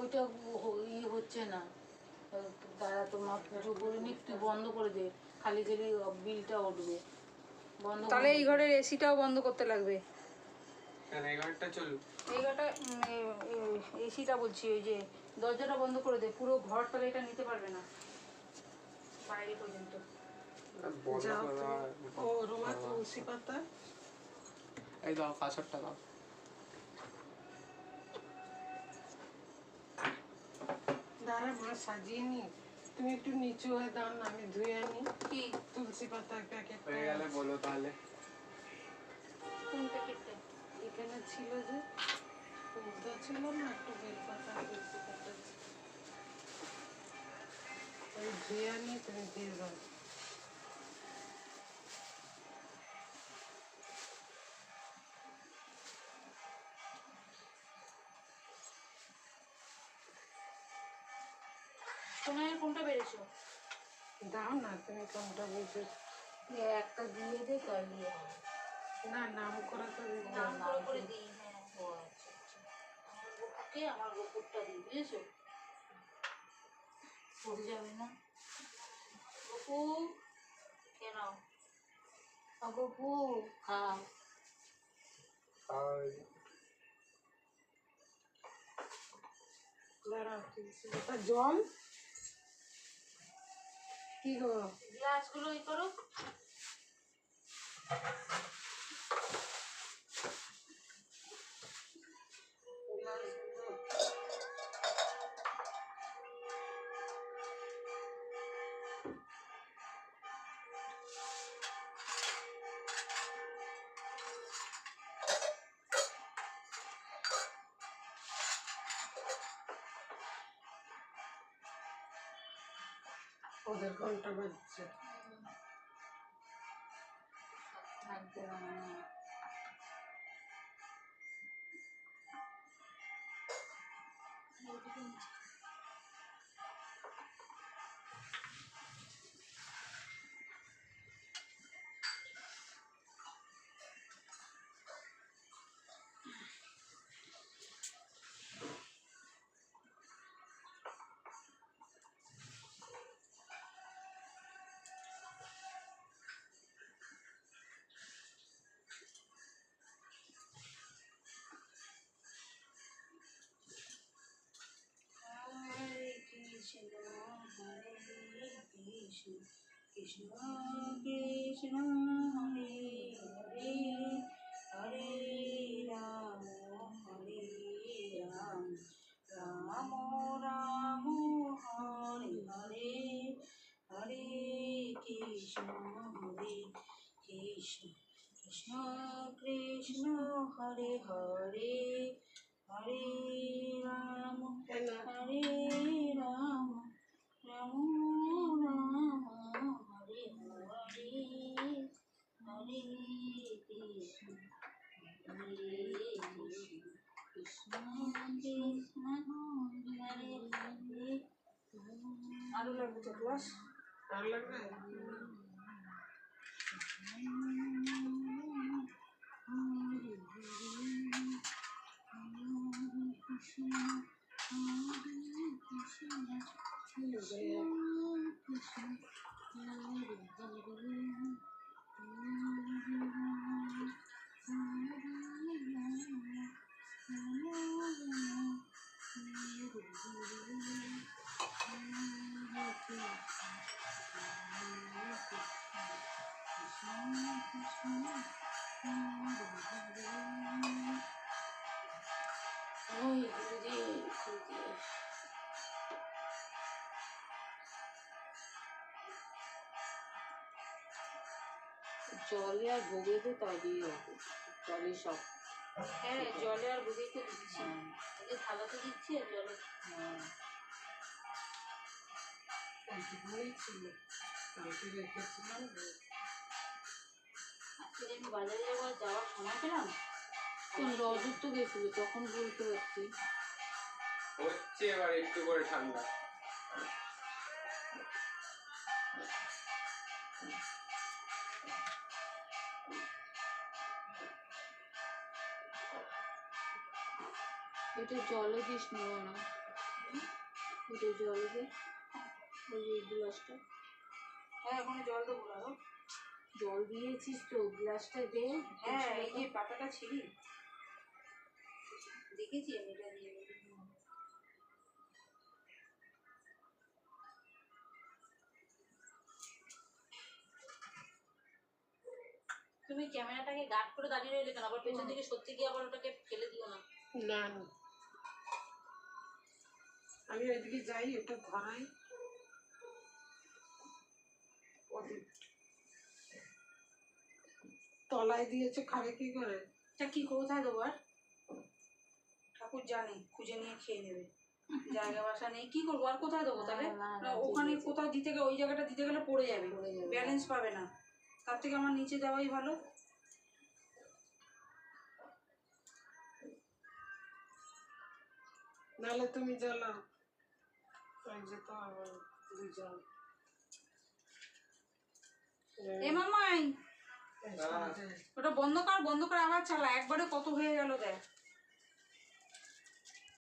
ওইটা হচ্ছে না। তারা তোমার পুজো করে নি, তুই বন্ধ করে দে, খালি খালি বিলটা উঠবে। বন্ধ তাহলে এই ঘরের এসিটাও বন্ধ করতে লাগবে। এই ঘরটা চলুক, এই ঘরটা এসিটা বলছি, ওই যে দরজাটা বন্ধ করে দে, পুরো ঘর তাহলে এটা নিতে পারবে না বাইরে পর্যন্ত। ও রোমা তুলসী পাতা এই দাও, কাঁচরটা দাও। দাঁড়া মা সাজিয়ে নি, তুমি একটু নিচু হয়ে দাও না, আমি ধুয়ে আনি। কি তুলসী পাতার প্যাকেট হয়ে গেলে বলো তাহলে। কোন প্যাকেটটা? এখানে ছিল যে পর্দা ছিল না, একটু বেলপাতা তুলসী পাতা ছিল, ওই ধুয়ে আনি, তুমি দিয়ে দাও। তোমার কোনটা বেড়েছো? দাও না, তুমি কোনটা বুঝে। একটা দিয়ে দে, তাহলে হবে। না নাম করে তো দিতে নাম হবে। করে করে দিই, হ্যাঁ। ও আচ্ছা আচ্ছা। আমার গোপুকে আমার গোপুরটা দিই, বুঝেছো? পড়ে যাবে না গোপু কেন? গপু খাও। দাঁড়াও, তুলসী পাতা জল কি গো, গ্লাসগুলো ই করো। ওদের ঘন্টা বাজছে। থাকবে না মনে হয়। হরে কৃষ্ণ হরে কৃষ্ণ কৃষ্ণ কৃষ্ণ হরে হরে হরে রাম হরে রাম রাম রাম হরে হরে হরে কৃষ্ণ হরে কৃষ্ণ কৃষ্ণ কৃষ্ণ হরে হরে হরে রাম হরে রাম রাম রাম হরে হরে হরে কৃষ্ণ হরে কৃষ্ণ কৃষ্ণ কৃষ্ণ হরে হরে। আরো লাগবে তো গ্লাস? আর লাগবে? ওই দিদি দিদি জলে আর ভোগেতে তবেই হবে, জলে সব। হ্যাঁ জলে আর বুঝেই তো দিচ্ছি, এই যে থালাতে দিচ্ছি আর জলে। এইটুকুই ছিল, কালকে রেখেছিলাম। আজকে যে আমি বাজারে যাবো, আর যাওয়ার সময় পেলাম? রজত তো গেছিল, তখন বলতে পারছি। হচ্ছে এবার একটু করে ঠান্ডা। এটা জলে দিস নেব না। একটু জল দে, ওই যে গ্লাসটা হ্যাঁ ওখানে জল দেবো আরো। জল দিয়েছিস তো, গ্লাসটা দে। হ্যাঁ এই যে পাতাটা ছিঁড়ি দেখেছি আমি এটা দিয়ে। তুমি ক্যামেরাটাকে গার্ড করে দাঁড়িয়ে রইলে কেন? আবার পেছন দিকে সত্যি গিয়ে আবার ওটাকে ফেলে দিও না। না না, আমি ওইদিকে যাই, ওটা ধরাই। ওদিক তলায় দিয়েছে, খাবে কি করে? এটা কি কোথায় দেবো আর? ঠাকুর জানে, খুঁজে নিয়ে খেয়ে নেবে। জায়গা বাসা নেই, কি করবো আর? কোথায় দেবো তাহলে? ওখানে কোথাও দিতে গেলে, ওই জায়গাটা দিতে গেলে পড়ে যাবে, ব্যালেন্স পাবে না। তার থেকে আমার নিচে দেওয়াই ভালো। নাহলে তুমি জ্বালাও, ওই যে তো আমার দুজন। এ মামাই ওটা বন্ধ কর, বন্ধ করে আবার চালা। একবারে কত হয়ে গেল দেখ।